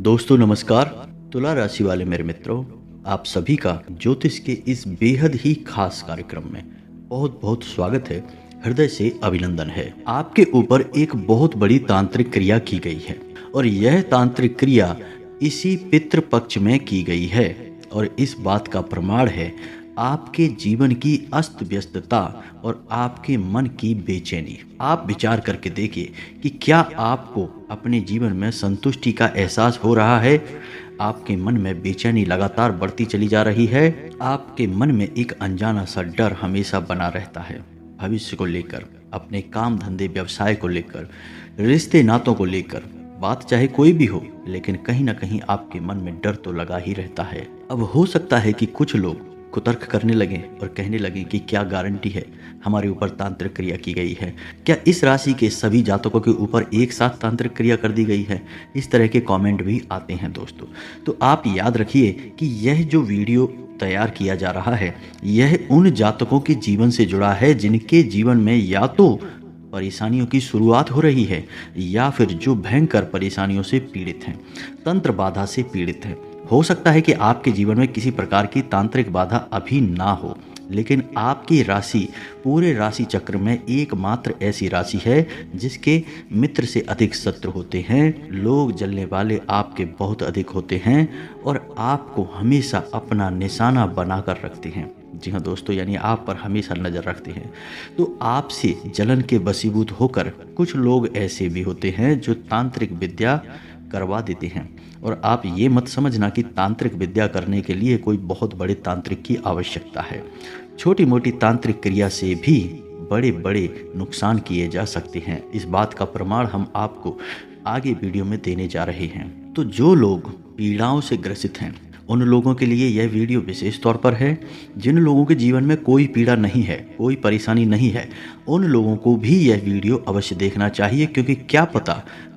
दोस्तों नमस्कार। तुला राशि वाले मेरे मित्रों, आप सभी का ज्योतिष के इस बेहद ही खास कार्यक्रम में बहुत बहुत स्वागत है। हृदय से अभिनंदन है। आपके ऊपर एक बहुत बड़ी तांत्रिक क्रिया की गई है और यह तांत्रिक क्रिया इसी पितृ पक्ष में की गई है और इस बात का प्रमाण है आपके जीवन की अस्त व्यस्तता और आपके मन की बेचैनी। आप विचार करके देखिए कि क्या आपको अपने जीवन में संतुष्टि का एहसास हो रहा है। आपके मन में बेचैनी लगातार बढ़ती चली जा रही है। आपके मन में एक अनजाना सा डर हमेशा बना रहता है, भविष्य को लेकर, अपने काम धंधे व्यवसाय को लेकर, रिश्ते नातों को लेकर। बात चाहे कोई भी हो, लेकिन कहीं ना कहीं आपके मन में डर तो लगा ही रहता है। अब हो सकता है कि कुछ लोग कुतर्क करने लगे और कहने लगे कि क्या गारंटी है हमारे ऊपर तांत्रिक क्रिया की गई है, क्या इस राशि के सभी जातकों के ऊपर एक साथ तांत्रिक क्रिया कर दी गई है। इस तरह के कमेंट भी आते हैं दोस्तों। तो आप याद रखिए कि यह जो वीडियो तैयार किया जा रहा है यह उन जातकों के जीवन से जुड़ा है जिनके जीवन में या तो परेशानियों की शुरुआत हो रही है या फिर जो भयंकर परेशानियों से पीड़ित हैं, तंत्र बाधा से पीड़ित हैं। हो सकता है कि आपके जीवन में किसी प्रकार की तांत्रिक बाधा अभी ना हो, लेकिन आपकी राशि पूरे राशि चक्र में एकमात्र ऐसी राशि है जिसके मित्र से अधिक शत्रु होते हैं। लोग जलने वाले आपके बहुत अधिक होते हैं और आपको हमेशा अपना निशाना बनाकर रखते हैं। जी हाँ दोस्तों, यानी आप पर हमेशा नज़र रखते हैं। तो आपसे जलन के वशीभूत होकर कुछ लोग ऐसे भी होते हैं जो तांत्रिक विद्या करवा देते हैं। और आप ये मत समझना कि तांत्रिक विद्या करने के लिए कोई बहुत बड़े तांत्रिक की आवश्यकता है। छोटी मोटी तांत्रिक क्रिया से भी बड़े बड़े नुकसान किए जा सकते हैं। इस बात का प्रमाण हम आपको आगे वीडियो में देने जा रहे हैं। तो जो लोग पीड़ाओं से ग्रसित हैं उन लोगों के लिए यह वीडियो विशेष तौर पर है। जिन लोगों के जीवन में कोई पीड़ा नहीं है, कोई परेशानी नहीं है, उन लोगों को भी यह वीडियो अवश्य देखना चाहिए, क्योंकि क्या पता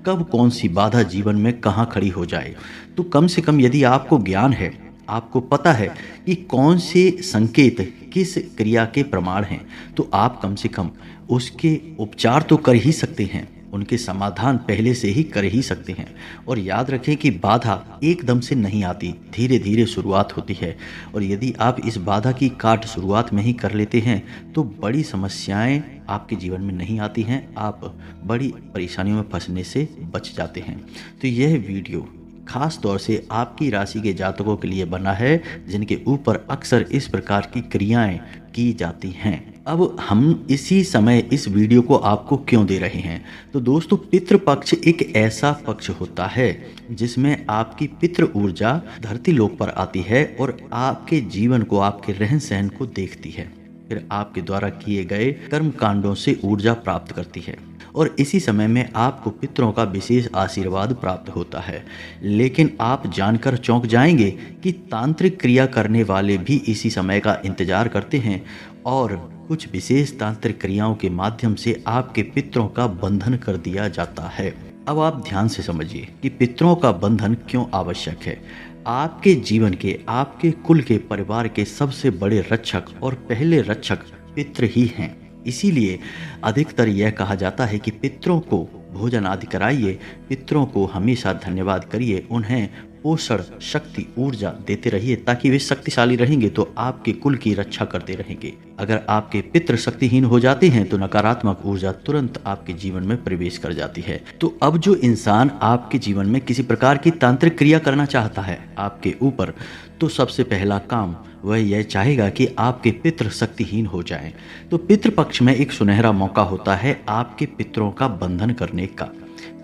कब कौन सी बाधा जीवन में कहाँ खड़ी हो जाए। तो कम से कम यदि आपको ज्ञान है, आपको पता है कि कौन से संकेत किस क्रिया के प्रमाण हैं, तो आप कम से कम उसके उपचार तो कर ही सकते हैं, उनके समाधान पहले से ही कर ही सकते हैं। और याद रखें कि बाधा एकदम से नहीं आती, धीरे धीरे शुरुआत होती है। और यदि आप इस बाधा की काट शुरुआत में ही कर लेते हैं तो बड़ी समस्याएं आपके जीवन में नहीं आती हैं, आप बड़ी परेशानियों में फंसने से बच जाते हैं। तो यह वीडियो खास तौर से आपकी राशि के जातकों के लिए बना है जिनके ऊपर अक्सर इस प्रकार की क्रियाएं की जाती हैं। अब हम इसी समय इस वीडियो को आपको क्यों दे रहे हैं? तो दोस्तों, पितृ पक्ष एक ऐसा पक्ष होता है जिसमें आपकी पितृ ऊर्जा धरती लोक पर आती है और आपके जीवन को, आपके रहन सहन को देखती है, फिर आपके द्वारा किए गए कर्म कांडों से ऊर्जा प्राप्त करती है और इसी समय में आपको पितरों का विशेष आशीर्वाद प्राप्त होता है। लेकिन आप जानकर चौंक जाएंगे कि तांत्रिक क्रिया करने वाले भी इसी समय का इंतजार करते हैं और कुछ विशेष तांत्रिक क्रियाओं के माध्यम से आपके पितरों का बंधन कर दिया जाता है। अब आप ध्यान से समझिए कि पितरों का बंधन क्यों आवश्यक है। आपके जीवन के, आपके कुल के, परिवार के सबसे बड़े रक्षक और पहले रक्षक पितृ ही हैं। इसीलिए अधिकतर यह कहा जाता है कि पितरों को भोजन आदि कराइए, पितरों को हमेशा धन्यवाद करिए, उन्हें पोषण, शक्ति, ऊर्जा देते रहिए, ताकि वे शक्तिशाली रहेंगे तो आपके कुल की रक्षा करते रहेंगे। अगर आपके पितृ शक्तिहीन हो जाते हैं तो नकारात्मक ऊर्जा तुरंत आपके जीवन में प्रवेश कर जाती है। तो अब जो इंसान आपके जीवन में किसी प्रकार की तांत्रिक क्रिया करना चाहता है आपके ऊपर, तो सबसे पहला काम वह यह चाहेगा कि आपके पितृ शक्तिहीन हो जाएं। तो पितृ पक्ष में एक सुनहरा मौका होता है आपके पितरों का बंधन करने का।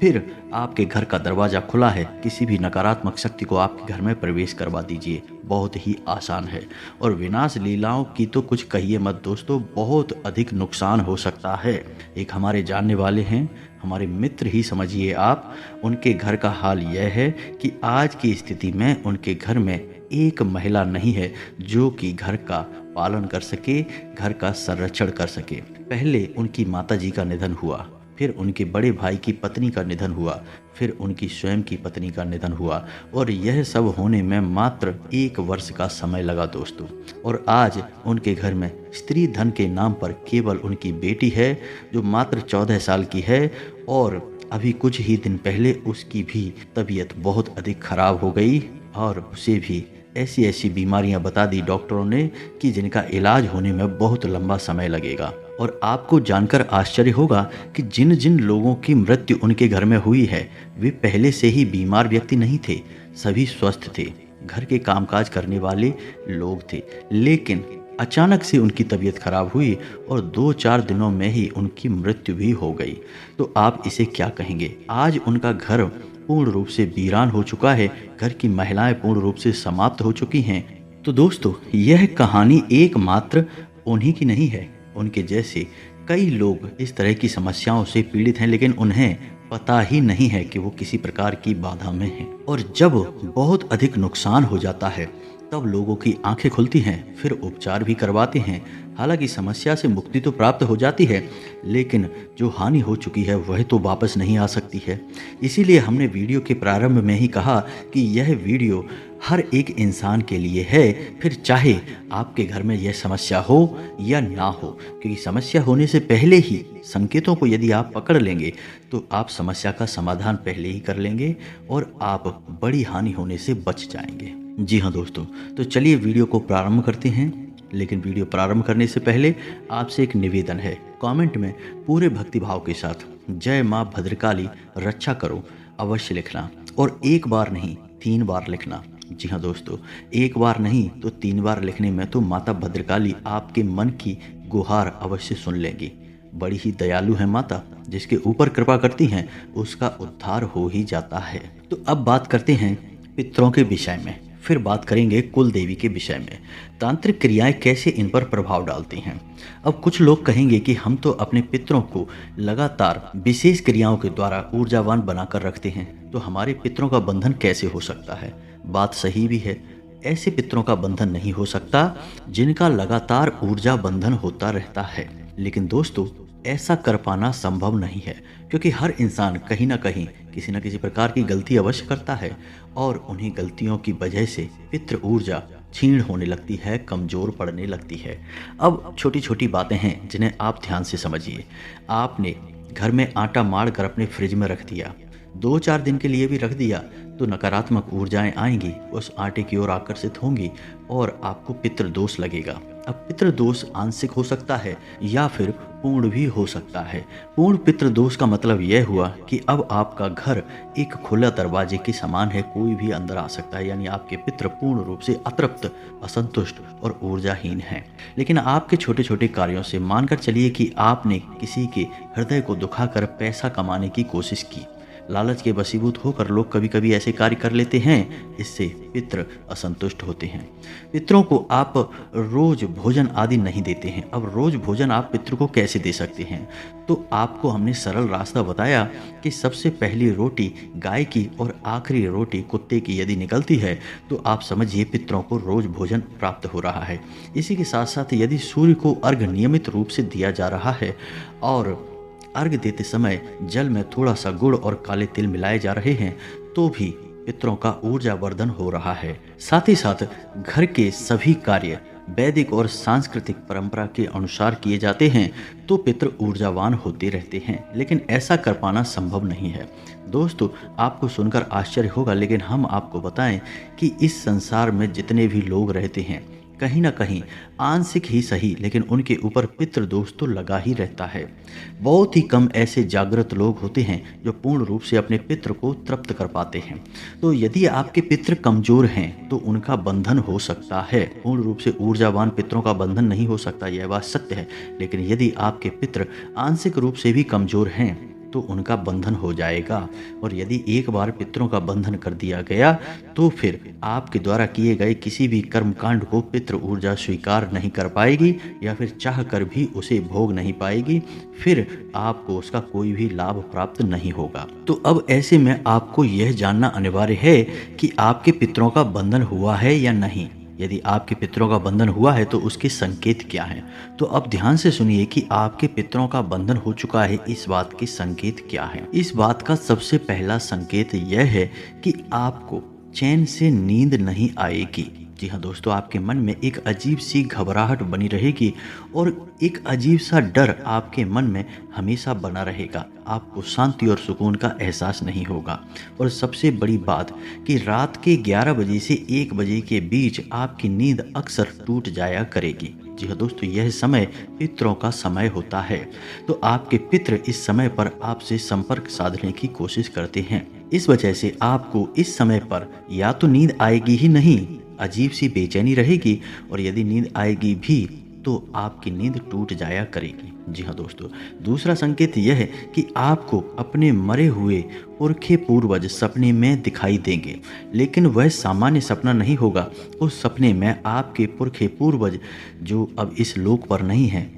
फिर आपके घर का दरवाजा खुला है, किसी भी नकारात्मक शक्ति को आपके घर में प्रवेश करवा दीजिए। बहुत ही आसान है और विनाश लीलाओं की तो कुछ कहिए मत दोस्तों, बहुत अधिक नुकसान हो सकता है। एक हमारे जानने वाले हैं, हमारे मित्र ही समझिए आप, उनके घर का हाल यह है कि आज की स्थिति में उनके घर में एक महिला नहीं है जो कि घर का पालन कर सके, घर का संरक्षण कर सके। पहले उनकी माताजी का निधन हुआ, फिर उनके बड़े भाई की पत्नी का निधन हुआ, फिर उनकी स्वयं की पत्नी का निधन हुआ और यह सब होने में मात्र 1 वर्ष का समय लगा दोस्तों। और आज उनके घर में स्त्री धन के नाम पर केवल उनकी बेटी है जो मात्र 14 साल की है और अभी कुछ ही दिन पहले उसकी भी तबीयत बहुत अधिक खराब हो गई और उसे भी ऐसी ऐसी बीमारियां बता दी डॉक्टरों ने कि जिनका इलाज होने में बहुत लंबा समय लगेगा। और आपको जानकर आश्चर्य होगा कि जिन जिन लोगों की मृत्यु उनके घर में हुई है वे पहले से ही बीमार व्यक्ति नहीं थे, सभी स्वस्थ थे, घर के कामकाज करने वाले लोग थे, लेकिन अचानक से उनकी तबीयत खराब हुई और 2-4 दिनों में ही उनकी मृत्यु भी हो गई। तो आप इसे क्या कहेंगे? आज उनका घर पूर्ण रूप से वीरान हो चुका है, घर की महिलाएं पूर्ण रूप से समाप्त हो चुकी हैं। तो दोस्तों, यह कहानी एकमात्र उन्हीं की नहीं है, उनके जैसे कई लोग इस तरह की समस्याओं से पीड़ित हैं, लेकिन उन्हें पता ही नहीं है कि वो किसी प्रकार की बाधा में हैं। और जब बहुत अधिक नुकसान हो जाता है तब लोगों की आंखें खुलती हैं, फिर उपचार भी करवाते हैं। हालांकि समस्या से मुक्ति तो प्राप्त हो जाती है, लेकिन जो हानि हो चुकी है वह तो वापस नहीं आ सकती है। इसीलिए हमने वीडियो के प्रारंभ में ही कहा कि यह वीडियो हर एक इंसान के लिए है, फिर चाहे आपके घर में यह समस्या हो या ना हो, क्योंकि समस्या होने से पहले ही संकेतों को यदि आप पकड़ लेंगे तो आप समस्या का समाधान पहले ही कर लेंगे और आप बड़ी हानि होने से बच जाएंगे। जी हाँ दोस्तों, तो चलिए वीडियो को प्रारंभ करते हैं। लेकिन वीडियो प्रारंभ करने से पहले आपसे एक निवेदन है, कमेंट में पूरे भक्तिभाव के साथ जय माँ भद्रकाली रक्षा करो अवश्य लिखना, और एक बार नहीं 3 बार लिखना। जी हाँ दोस्तों, एक बार नहीं तो 3 बार लिखने में तो माता भद्रकाली आपके मन की गुहार अवश्य सुन लेंगी। बड़ी ही दयालु है माता, जिसके ऊपर कृपा करती हैं उसका उद्धार हो ही जाता है। तो अब बात करते हैं पितरों के विषय में, फिर बात करेंगे कुल देवी के विषय में, तांत्रिक क्रियाएं कैसे इन पर प्रभाव डालती हैं। अब कुछ लोग कहेंगे कि हम तो अपने पितरों को लगातार विशेष क्रियाओं के द्वारा ऊर्जावान बनाकर रखते हैं, तो हमारे पितरों का बंधन कैसे हो सकता है? बात सही भी है, ऐसे पितरों का बंधन नहीं हो सकता जिनका लगातार ऊर्जा बंधन होता रहता है। लेकिन दोस्तों, ऐसा कर पाना संभव नहीं है, क्योंकि हर इंसान कहीं ना कहीं किसी न किसी प्रकार की गलती अवश्य करता है और उन्हीं गलतियों की वजह से पितृ ऊर्जा क्षीण होने लगती है, कमजोर पड़ने लगती है। अब छोटी छोटी बातें हैं जिन्हें आप ध्यान से समझिए। आपने घर में आटा मार कर अपने फ्रिज में रख दिया, 2-4 दिन के लिए भी रख दिया, तो नकारात्मक ऊर्जाएं आएंगी, उस आटे की ओर आकर्षित होंगी और आपको पितृदोष लगेगा। अब पितृदोष आंशिक हो सकता है या फिर पूर्ण भी हो सकता है। पूर्ण पितृदोष का मतलब यह हुआ कि अब आपका घर एक खुला दरवाजे के समान है, कोई भी अंदर आ सकता है, यानी आपके पितृ पूर्ण रूप से अतृप्त, असंतुष्ट और ऊर्जाहीन हैं। लेकिन आपके छोटे छोटे कार्यों से मानकर चलिए कि आपने किसी के हृदय को दुखाकर पैसा कमाने की कोशिश की, लालच के वशीभूत होकर लोग कभी कभी ऐसे कार्य कर लेते हैं, इससे पितृ असंतुष्ट होते हैं। पितरों को आप रोज भोजन आदि नहीं देते हैं। अब रोज भोजन आप पितृ को कैसे दे सकते हैं? तो आपको हमने सरल रास्ता बताया कि सबसे पहली रोटी गाय की और आखिरी रोटी कुत्ते की यदि निकलती है तो आप समझिए पितरों को रोज भोजन प्राप्त हो रहा है। इसी के साथ साथ यदि सूर्य को अर्घ नियमित रूप से दिया जा रहा है और अर्घ देते समय जल में थोड़ा सा गुड़ और काले तिल मिलाए जा रहे हैं, तो भी पितरों का ऊर्जा वर्धन हो रहा है। साथ ही साथ घर के सभी कार्य वैदिक और सांस्कृतिक परंपरा के अनुसार किए जाते हैं तो पितृ ऊर्जावान होते रहते हैं। लेकिन ऐसा कर पाना संभव नहीं है। दोस्तों, आपको सुनकर आश्चर्य होगा, लेकिन हम आपको बताएं कि इस संसार में जितने भी लोग रहते हैं, कहीं ना कहीं आंशिक ही सही, लेकिन उनके ऊपर पितृदोष तो लगा ही रहता है। बहुत ही कम ऐसे जागृत लोग होते हैं जो पूर्ण रूप से अपने पितृ को तृप्त कर पाते हैं। तो यदि आपके पितृ कमजोर हैं तो उनका बंधन हो सकता है, पूर्ण रूप से ऊर्जावान पितरों का बंधन नहीं हो सकता, यह बात सत्य है। लेकिन यदि आपके पितृ आंशिक रूप से भी कमजोर हैं तो उनका बंधन हो जाएगा। और यदि एक बार पितरों का बंधन कर दिया गया तो फिर आपके द्वारा किए गए किसी भी कर्मकांड को पितृ ऊर्जा स्वीकार नहीं कर पाएगी या फिर चाह कर भी उसे भोग नहीं पाएगी, फिर आपको उसका कोई भी लाभ प्राप्त नहीं होगा। तो अब ऐसे में आपको यह जानना अनिवार्य है कि आपके पितरों का बंधन हुआ है या नहीं। यदि आपके पितरों का बंधन हुआ है तो उसके संकेत क्या हैं? तो अब ध्यान से सुनिए कि आपके पितरों का बंधन हो चुका है, इस बात के संकेत क्या हैं। इस बात का सबसे पहला संकेत यह है कि आपको चैन से नींद नहीं आएगी। जी हाँ दोस्तों, आपके मन में एक अजीब सी घबराहट बनी रहेगी और एक अजीब सा डर आपके मन में हमेशा बना रहेगा। आपको शांति और सुकून का एहसास नहीं होगा और सबसे बड़ी बात कि रात के 11 बजे से 1 बजे के बीच आपकी नींद अक्सर टूट जाया करेगी। जी हाँ दोस्तों, यह समय पितरों का समय होता है। तो आपके पितर इस समय पर आपसे संपर्क साधने की कोशिश करते हैं। इस वजह से आपको इस समय पर या तो नींद आएगी ही नहीं, अजीब सी बेचैनी रहेगी, और यदि नींद आएगी भी तो आपकी नींद टूट जाया करेगी। जी हाँ दोस्तों, दूसरा संकेत यह है कि आपको अपने मरे हुए पुरखे पूर्वज सपने में दिखाई देंगे, लेकिन वह सामान्य सपना नहीं होगा। उस सपने में आपके पुरखे पूर्वज जो अब इस लोक पर नहीं हैं,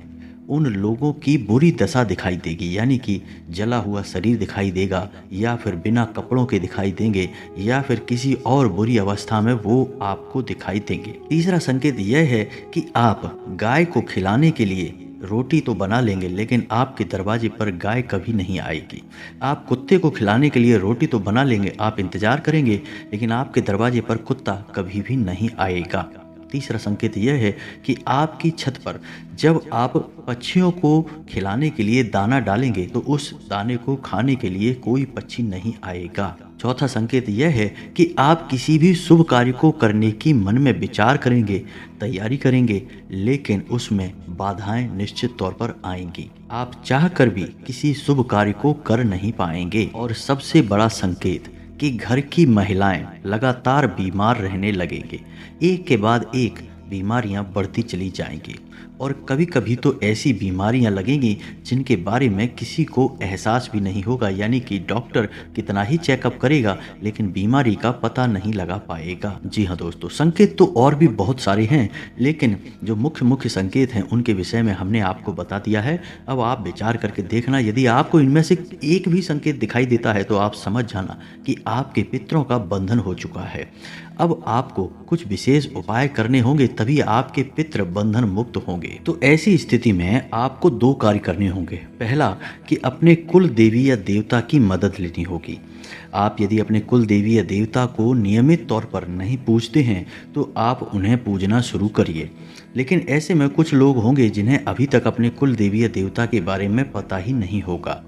उन लोगों की बुरी दशा दिखाई देगी, यानी कि जला हुआ शरीर दिखाई देगा, या फिर बिना कपड़ों के दिखाई देंगे, या फिर किसी और बुरी अवस्था में वो आपको दिखाई देंगे। तीसरा संकेत यह है कि आप गाय को खिलाने के लिए रोटी तो बना लेंगे, लेकिन आपके दरवाजे पर गाय कभी नहीं आएगी। आप कुत्ते को खिलाने के लिए रोटी तो बना लेंगे, आप इंतजार करेंगे, लेकिन आपके दरवाजे पर कुत्ता कभी भी नहीं आएगा। तीसरा संकेत यह है कि आपकी छत पर जब आप पक्षियों को खिलाने के लिए दाना डालेंगे तो उस दाने को खाने के लिए कोई पक्षी नहीं आएगा। चौथा संकेत यह है कि आप किसी भी शुभ कार्य को करने की मन में विचार करेंगे, तैयारी करेंगे, लेकिन उसमें बाधाएं निश्चित तौर पर आएंगी। आप चाहकर भी किसी शुभ कार्य को कर नहीं पाएंगे। और सबसे बड़ा संकेत कि घर की महिलाएं लगातार बीमार रहने लगेंगे। एक के बाद एक बीमारियां बढ़ती चली जाएंगी और कभी कभी तो ऐसी बीमारियां लगेंगी जिनके बारे में किसी को एहसास भी नहीं होगा, यानी कि डॉक्टर कितना ही चेकअप करेगा लेकिन बीमारी का पता नहीं लगा पाएगा। जी हाँ दोस्तों, संकेत तो और भी बहुत सारे हैं, लेकिन जो मुख्य मुख्य संकेत हैं उनके विषय में हमने आपको बता दिया है। अब आप विचार करके देखना, यदि आपको इनमें से एक भी संकेत दिखाई देता है तो आप समझ जाना कि आपके पितरों का बंधन हो चुका है। अब आपको कुछ विशेष उपाय करने होंगे, तभी आपके पितृ बंधन मुक्त होंगे। तो ऐसी स्थिति में आपको 2 कार्य करने होंगे। पहला कि अपने कुल देवी या देवता की मदद लेनी होगी। आप यदि अपने कुल देवी या देवता को नियमित तौर पर नहीं पूजते हैं तो आप उन्हें पूजना शुरू करिए। लेकिन ऐसे में कुछ लोग होंगे जिन्हें अभी तक अपने कुल देवी या देवता के बारे में पता ही नहीं होगा।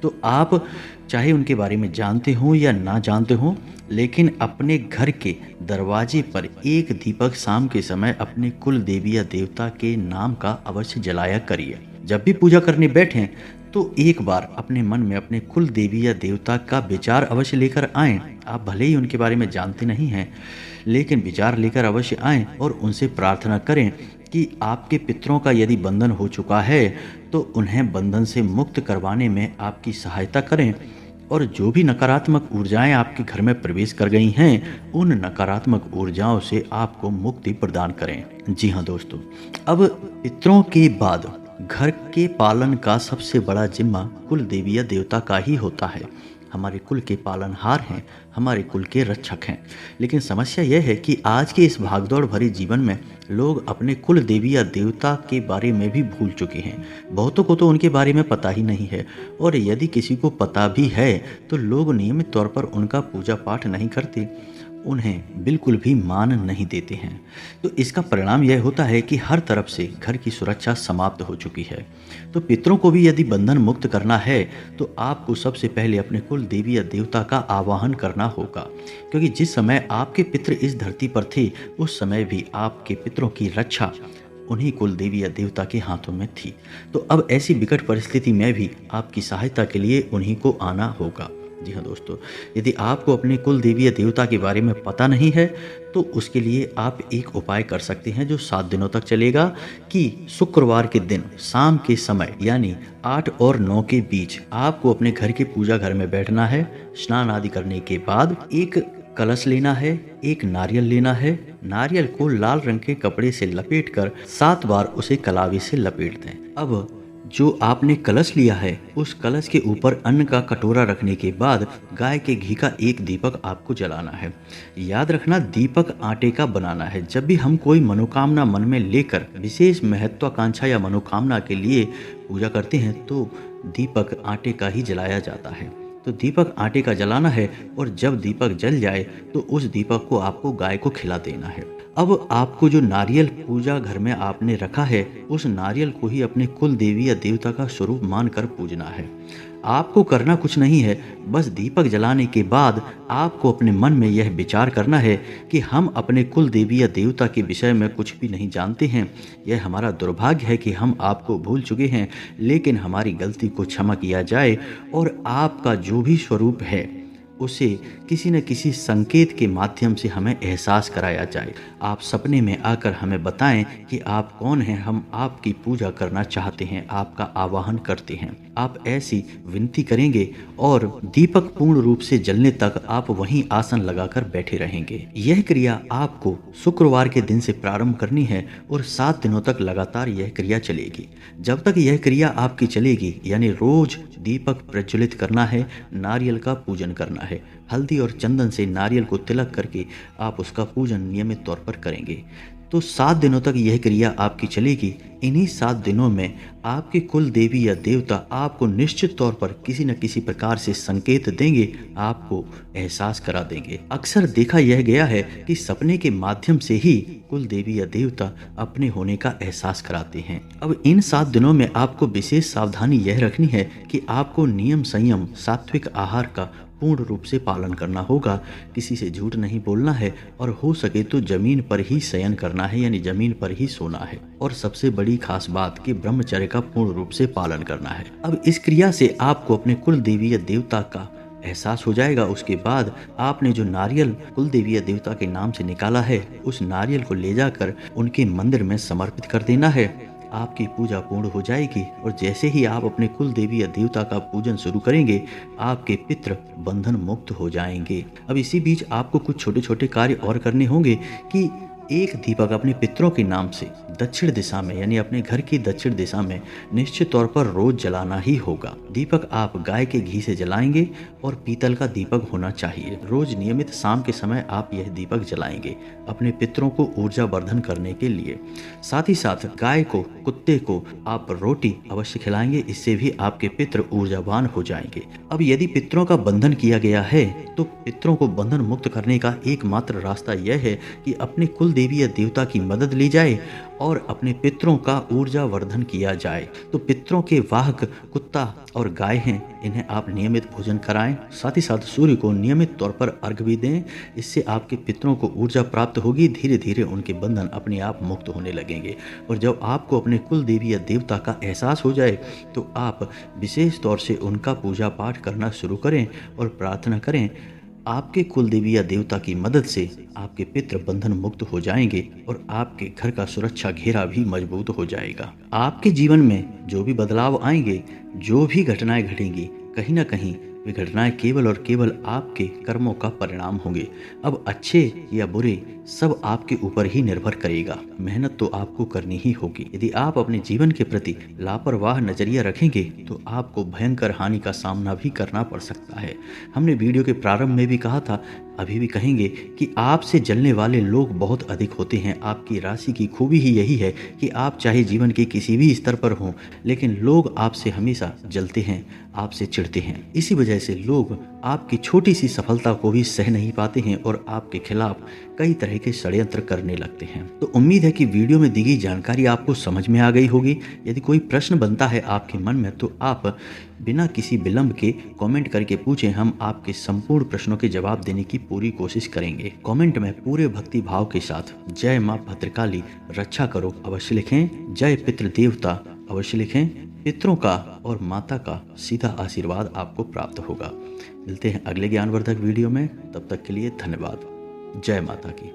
तो आप चाहे उनके बारे में जानते हो या ना जानते हो, लेकिन अपने घर के दरवाजे पर एक दीपक शाम के समय अपने कुल देवी या देवता के नाम का अवश्य जलाया करिए। जब भी पूजा करने बैठें तो एक बार अपने मन में अपने कुल देवी या देवता का विचार अवश्य लेकर आएं। आप भले ही उनके बारे में जानते नहीं हैं, लेकिन विचार लेकर अवश्य आएं और उनसे प्रार्थना करें कि आपके पितरों का यदि बंधन हो चुका है तो उन्हें बंधन से मुक्त करवाने में आपकी सहायता करें, और जो भी नकारात्मक ऊर्जाएं आपके घर में प्रवेश कर गई हैं उन नकारात्मक ऊर्जाओं से आपको मुक्ति प्रदान करें। जी हाँ दोस्तों, अब पितरों के बाद घर के पालन का सबसे बड़ा जिम्मा कुल देवी या देवता का ही होता है। हमारे कुल के पालनहार हैं, हमारे कुल के रक्षक हैं। लेकिन समस्या यह है कि आज के इस भागदौड़ भरे जीवन में लोग अपने कुल देवी या देवता के बारे में भी भूल चुके हैं। बहुतों को तो उनके बारे में पता ही नहीं है, और यदि किसी को पता भी है तो लोग नियमित तौर पर उनका पूजा पाठ नहीं करते, उन्हें बिल्कुल भी मान नहीं देते हैं। तो इसका परिणाम यह होता है कि हर तरफ से घर की सुरक्षा समाप्त हो चुकी है। तो पितरों को भी यदि बंधन मुक्त करना है तो आपको सबसे पहले अपने कुल देवी या देवता का आवाहन करना होगा, क्योंकि जिस समय आपके पितृ इस धरती पर थे उस समय भी आपके पितरों की रक्षा उन्हीं कुल देवी या देवता के हाथों में थी। तो अब ऐसी विकट परिस्थिति में भी आपकी सहायता के लिए उन्हीं को आना होगा। जी हाँ दोस्तों, यदि आपको अपने कुल देवी या देवता के बारे में पता नहीं है तो उसके लिए आप एक उपाय कर सकते हैं जो 7 दिनों तक चलेगा, कि शुक्रवार के दिन शाम के समय यानी 8 और 9 के बीच आपको अपने घर के पूजा घर में बैठना है। स्नान आदि करने के बाद एक कलश लेना है, एक नारियल लेना है। नारियल को लाल रंग के कपड़े से लपेटकर 7 बार उसे कलावे से लपेट दें। अब जो आपने कलश लिया है उस कलश के ऊपर अन्न का कटोरा रखने के बाद गाय के घी का एक दीपक आपको जलाना है। याद रखना, दीपक आटे का बनाना है। जब भी हम कोई मनोकामना मन में लेकर विशेष महत्वाकांक्षा या मनोकामना के लिए पूजा करते हैं तो दीपक आटे का ही जलाया जाता है। तो दीपक आटे का जलाना है और जब दीपक जल जाए तो उस दीपक को आपको गाय को खिला देना है। अब आपको जो नारियल पूजा घर में आपने रखा है, उस नारियल को ही अपने कुल देवी या देवता का स्वरूप मानकर पूजना है। आपको करना कुछ नहीं है, बस दीपक जलाने के बाद आपको अपने मन में यह विचार करना है कि हम अपने कुल देवी या देवता के विषय में कुछ भी नहीं जानते हैं। यह हमारा दुर्भाग्य है कि हम आपको भूल चुके हैं, लेकिन हमारी गलती को क्षमा किया जाए और आपका जो भी स्वरूप है उसे किसी न किसी संकेत के माध्यम से हमें एहसास कराया जाए। आप सपने में आकर हमें बताएं कि आप कौन हैं, हम आपकी पूजा करना चाहते हैं, आपका आवाहन करते हैं। आप ऐसी विनती करेंगे और दीपक पूर्ण रूप से जलने तक आप वहीं आसन लगाकर बैठे रहेंगे। यह क्रिया आपको शुक्रवार के दिन से प्रारंभ करनी है और 7 दिनों तक लगातार यह क्रिया चलेगी। जब तक यह क्रिया आपकी चलेगी, यानी रोज दीपक प्रज्वलित करना है, नारियल का पूजन करना है। हल्दी और चंदन से नारियल को तिलक करके आप उसका पूजन नियमित तौर पर करेंगे। तो 7 दिनों तक यह क्रिया आपकी चलेगी। इन्हीं 7 दिनों में आपके कुल देवी या देवता आपको निश्चित तौर पर किसी न किसी प्रकार से संकेत देंगे, आपको एहसास करा देंगे। अक्सर देखा यह गया है कि सपने के माध्यम से ही कुल देवी या देवता अपने होने का एहसास कराते हैं। अब इन 7 दिनों में आपको विशेष सावधानी यह रखनी है कि आपको नियम संयम सात्विक आहार का पूर्ण रूप से पालन करना होगा। किसी से झूठ नहीं बोलना है और हो सके तो जमीन पर ही शयन करना है, यानी जमीन पर ही सोना है। और सबसे बड़ी खास बात कि ब्रह्मचर्य का पूर्ण रूप से पालन करना है। अब इस क्रिया से आपको अपने कुल देवी या देवता का एहसास हो जाएगा। उसके बाद आपने जो नारियल कुल देवी या देवता के नाम से निकाला है, उस नारियल को ले जाकर उनके मंदिर में समर्पित कर देना है। आपकी पूजा पूर्ण हो जाएगी और जैसे ही आप अपने कुल देवी या देवता का पूजन शुरू करेंगे, आपके पितृ बंधन मुक्त हो जाएंगे। अब इसी बीच आपको कुछ छोटे छोटे कार्य और करने होंगे कि एक दीपक अपने पितरों के नाम से दक्षिण दिशा में, यानी अपने घर की दक्षिण दिशा में निश्चित तौर पर रोज जलाना ही होगा। दीपक आप गाय के घी से जलाएंगे और पीतल का दीपक होना चाहिए। रोज नियमित शाम के समय आप यह दीपक जलाएंगे अपने पितरों को ऊर्जा वर्धन करने के लिए। साथ ही साथ गाय को, कुत्ते को आप रोटी अवश्य खिलाएंगे, इससे भी आपके पितृ ऊर्जावान हो जाएंगे। अब यदि पितरों का बंधन किया गया है तो पितरों को बंधन मुक्त करने का एकमात्र रास्ता यह है कि अपने कुल देवी या देवता की मदद ली जाए और अपने पितरों का ऊर्जा वर्धन किया जाए। तो पितरों के वाहक कुत्ता और गाय हैं, इन्हें आप नियमित भोजन कराएं। साथ ही साथ सूर्य को नियमित तौर पर अर्घ भी दें। इससे आपके पितरों को ऊर्जा प्राप्त होगी, धीरे धीरे उनके बंधन अपने आप मुक्त होने लगेंगे। और जब आपको अपने कुल देवी या देवता का एहसास हो जाए तो आप विशेष तौर से उनका पूजा पाठ करना शुरू करें और प्रार्थना करें। आपके कुल देवी या देवता की मदद से आपके पितृ बंधन मुक्त हो जाएंगे और आपके घर का सुरक्षा घेरा भी मजबूत हो जाएगा। आपके जीवन में जो भी बदलाव आएंगे, जो भी घटनाएं घटेंगी, कहीं ना कहीं वे घटनाएं केवल और केवल आपके कर्मों का परिणाम होंगे। अब अच्छे या बुरे सब आपके ऊपर ही निर्भर करेगा। मेहनत तो आपको करनी ही होगी। यदि आप अपने जीवन के प्रति लापरवाह नजरिया रखेंगे तो आपको भयंकर हानि का सामना भी करना पड़ सकता है। हमने वीडियो के प्रारंभ में भी कहा था, अभी भी कहेंगे कि आपसे जलने वाले लोग बहुत अधिक होते हैं। आपकी राशि की खूबी ही यही है कि आप चाहे जीवन के किसी भी स्तर पर हों, लेकिन लोग आपसे हमेशा जलते हैं, आपसे चिढ़ते हैं। इसी वजह से लोग आपकी छोटी सी सफलता को भी सह नहीं पाते हैं और आपके खिलाफ कई तरह के षड्यंत्र करने लगते हैं। तो उम्मीद है कि वीडियो में दी गई जानकारी आपको समझ में आ गई होगी। यदि कोई प्रश्न बनता है आपके मन में तो आप बिना किसी विलंब के कमेंट करके पूछें। हम आपके संपूर्ण प्रश्नों के जवाब देने की पूरी कोशिश करेंगे। कमेंट में पूरे भक्ति भाव के साथ जय मां भद्रकाली रक्षा करो अवश्य लिखें। जय पितृ देवता अवश्य लिखें। पितरों का और माता का सीधा आशीर्वाद आपको प्राप्त होगा। मिलते हैं अगले ज्ञानवर्धक वीडियो में, तब तक के लिए धन्यवाद। जय माता की।